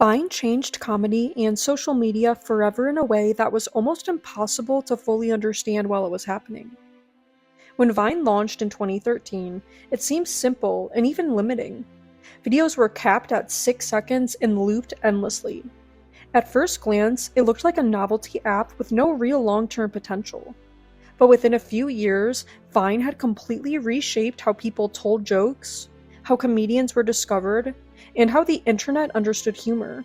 Vine changed comedy and social media forever in a way that was almost impossible to fully understand while it was happening. When Vine launched in 2013, it seemed simple and even limiting. Videos were capped at 6 seconds and looped endlessly. At first glance, it looked like a novelty app with no real long-term potential. But within a few years, Vine had completely reshaped how people told jokes, how comedians were discovered, and how the internet understood humor.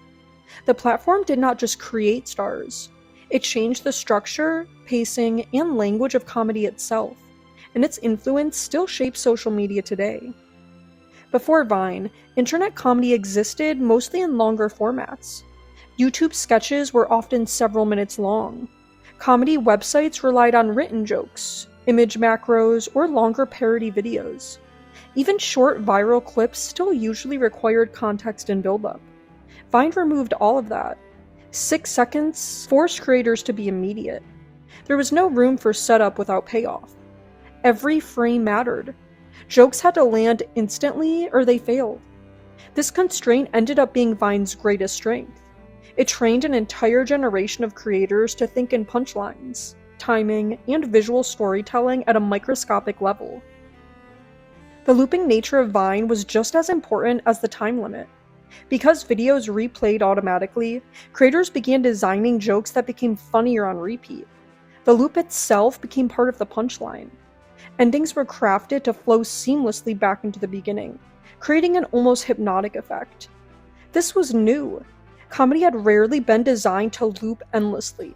The platform did not just create stars, it changed the structure, pacing, and language of comedy itself, and its influence still shapes social media today. Before Vine, internet comedy existed mostly in longer formats. YouTube sketches were often several minutes long. Comedy websites relied on written jokes, image macros, or longer parody videos. Even short viral clips still usually required context and build-up. Vine removed all of that. 6 seconds forced creators to be immediate. There was no room for setup without payoff. Every frame mattered. Jokes had to land instantly or they failed. This constraint ended up being Vine's greatest strength. It trained an entire generation of creators to think in punchlines, timing, and visual storytelling at a microscopic level. The looping nature of Vine was just as important as the time limit. Because videos replayed automatically, creators began designing jokes that became funnier on repeat. The loop itself became part of the punchline. Endings were crafted to flow seamlessly back into the beginning, creating an almost hypnotic effect. This was new. Comedy had rarely been designed to loop endlessly.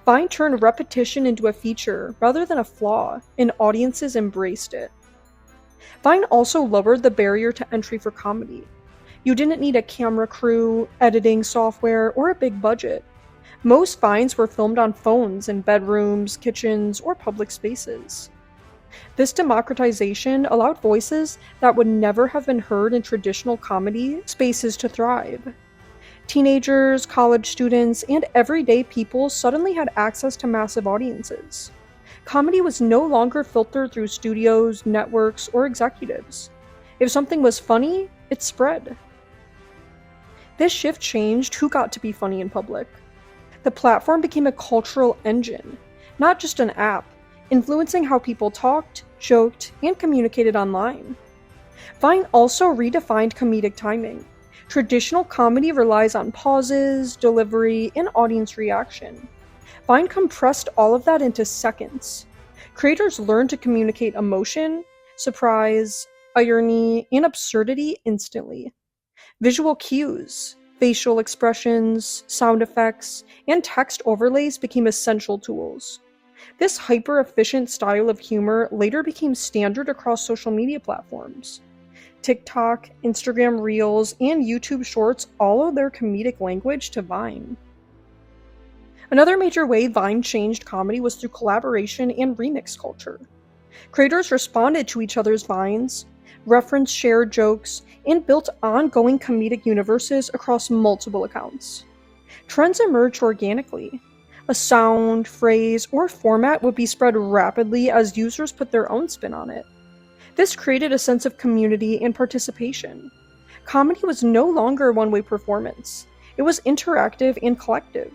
Vine turned repetition into a feature rather than a flaw, and audiences embraced it. Vine also lowered the barrier to entry for comedy. You didn't need a camera crew, editing software, or a big budget. Most Vines were filmed on phones in bedrooms, kitchens, or public spaces. This democratization allowed voices that would never have been heard in traditional comedy spaces to thrive. Teenagers, college students, and everyday people suddenly had access to massive audiences. Comedy was no longer filtered through studios, networks, or executives. If something was funny, it spread. This shift changed who got to be funny in public. The platform became a cultural engine, not just an app, influencing how people talked, joked, and communicated online. Vine also redefined comedic timing. Traditional comedy relies on pauses, delivery, and audience reaction. Vine compressed all of that into seconds. Creators learned to communicate emotion, surprise, irony, and absurdity instantly. Visual cues, facial expressions, sound effects, and text overlays became essential tools. This hyper-efficient style of humor later became standard across social media platforms. TikTok, Instagram Reels, and YouTube Shorts all owe their comedic language to Vine. Another major way Vine changed comedy was through collaboration and remix culture. Creators responded to each other's Vines, referenced shared jokes, and built ongoing comedic universes across multiple accounts. Trends emerged organically. A sound, phrase, or format would be spread rapidly as users put their own spin on it. This created a sense of community and participation. Comedy was no longer a one-way performance. It was interactive and collective.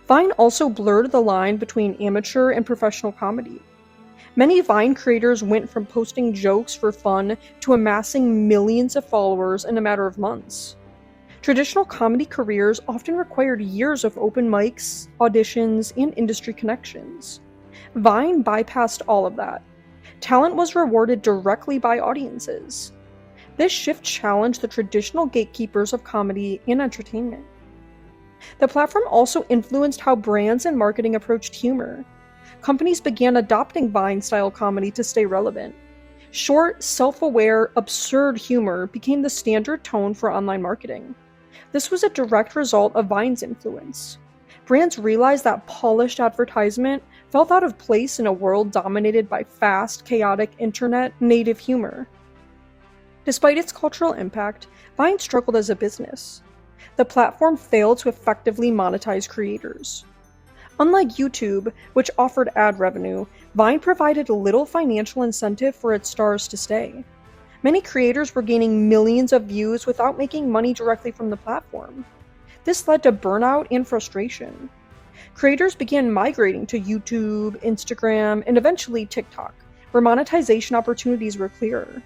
Vine also blurred the line between amateur and professional comedy. Many Vine creators went from posting jokes for fun to amassing millions of followers in a matter of months. Traditional comedy careers often required years of open mics, auditions, and industry connections. Vine bypassed all of that. Talent was rewarded directly by audiences. This shift challenged the traditional gatekeepers of comedy and entertainment. The platform also influenced how brands and marketing approached humor. Companies began adopting Vine-style comedy to stay relevant. Short, self-aware, absurd humor became the standard tone for online marketing. This was a direct result of Vine's influence. Brands realized that polished advertisement felt out of place in a world dominated by fast, chaotic internet-native humor. Despite its cultural impact, Vine struggled as a business. The platform failed to effectively monetize creators. Unlike YouTube, which offered ad revenue, Vine provided little financial incentive for its stars to stay. Many creators were gaining millions of views without making money directly from the platform. This led to burnout and frustration. Creators began migrating to YouTube, Instagram, and eventually TikTok, where monetization opportunities were clearer.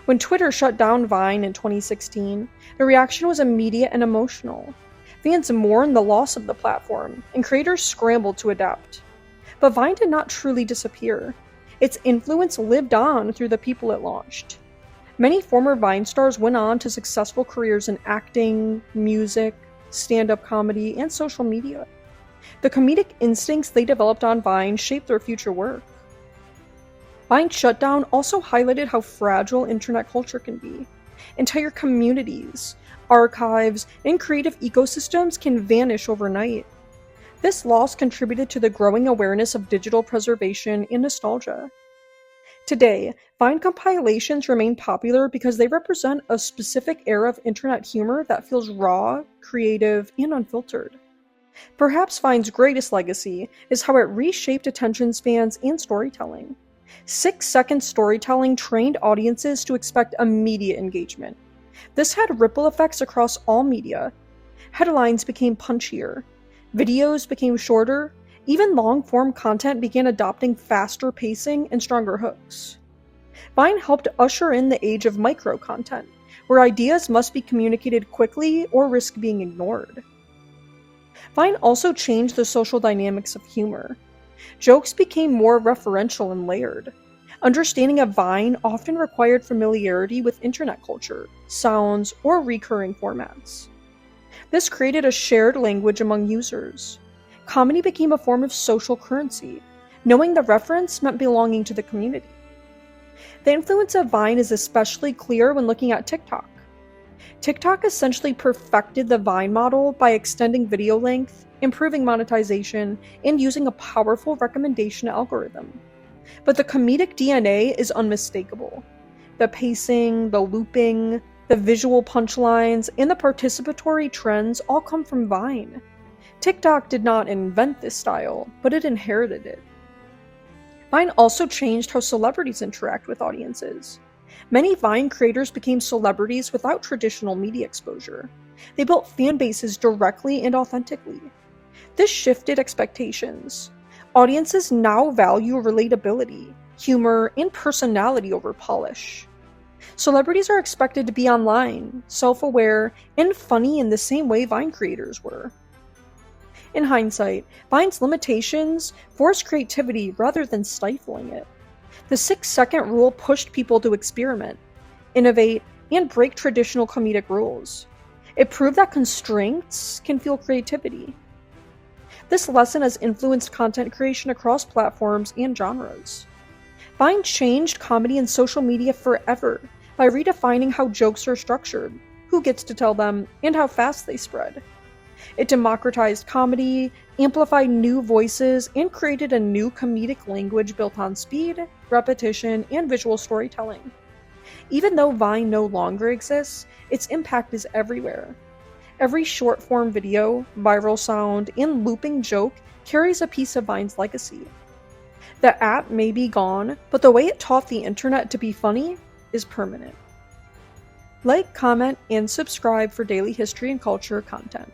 When Twitter shut down Vine in 2016, the reaction was immediate and emotional. Fans mourned the loss of the platform, and creators scrambled to adapt. But Vine did not truly disappear. Its influence lived on through the people it launched. Many former Vine stars went on to successful careers in acting, music, stand-up comedy, and social media. The comedic instincts they developed on Vine shaped their future work. Vine's shutdown also highlighted how fragile internet culture can be. Entire communities, archives, and creative ecosystems can vanish overnight. This loss contributed to the growing awareness of digital preservation and nostalgia. Today, Vine compilations remain popular because they represent a specific era of internet humor that feels raw, creative, and unfiltered. Perhaps Vine's greatest legacy is how it reshaped attention spans and storytelling. 6-second storytelling trained audiences to expect immediate engagement. This had ripple effects across all media. Headlines became punchier, videos became shorter, even long-form content began adopting faster pacing and stronger hooks. Vine helped usher in the age of micro-content, where ideas must be communicated quickly or risk being ignored. Vine also changed the social dynamics of humor. Jokes became more referential and layered. Understanding a Vine often required familiarity with internet culture, sounds, or recurring formats. This created a shared language among users. Comedy became a form of social currency. Knowing the reference meant belonging to the community. The influence of Vine is especially clear when looking at TikTok. TikTok essentially perfected the Vine model by extending video length, improving monetization, and using a powerful recommendation algorithm. But the comedic DNA is unmistakable. The pacing, the looping, the visual punchlines, and the participatory trends all come from Vine. TikTok did not invent this style, but it inherited it. Vine also changed how celebrities interact with audiences. Many Vine creators became celebrities without traditional media exposure. They built fan bases directly and authentically. This shifted expectations. Audiences now value relatability, humor, and personality over polish. Celebrities are expected to be online, self-aware, and funny in the same way Vine creators were. In hindsight, Vine's limitations forced creativity rather than stifling it. The 6-second rule pushed people to experiment, innovate, and break traditional comedic rules. It proved that constraints can fuel creativity. This lesson has influenced content creation across platforms and genres. Vine changed comedy and social media forever by redefining how jokes are structured, who gets to tell them, and how fast they spread. It democratized comedy, amplified new voices, and created a new comedic language built on speed, repetition, and visual storytelling. Even though Vine no longer exists, its impact is everywhere. Every short-form video, viral sound, and looping joke carries a piece of Vine's legacy. The app may be gone, but the way it taught the internet to be funny is permanent. Like, comment, and subscribe for daily history and culture content.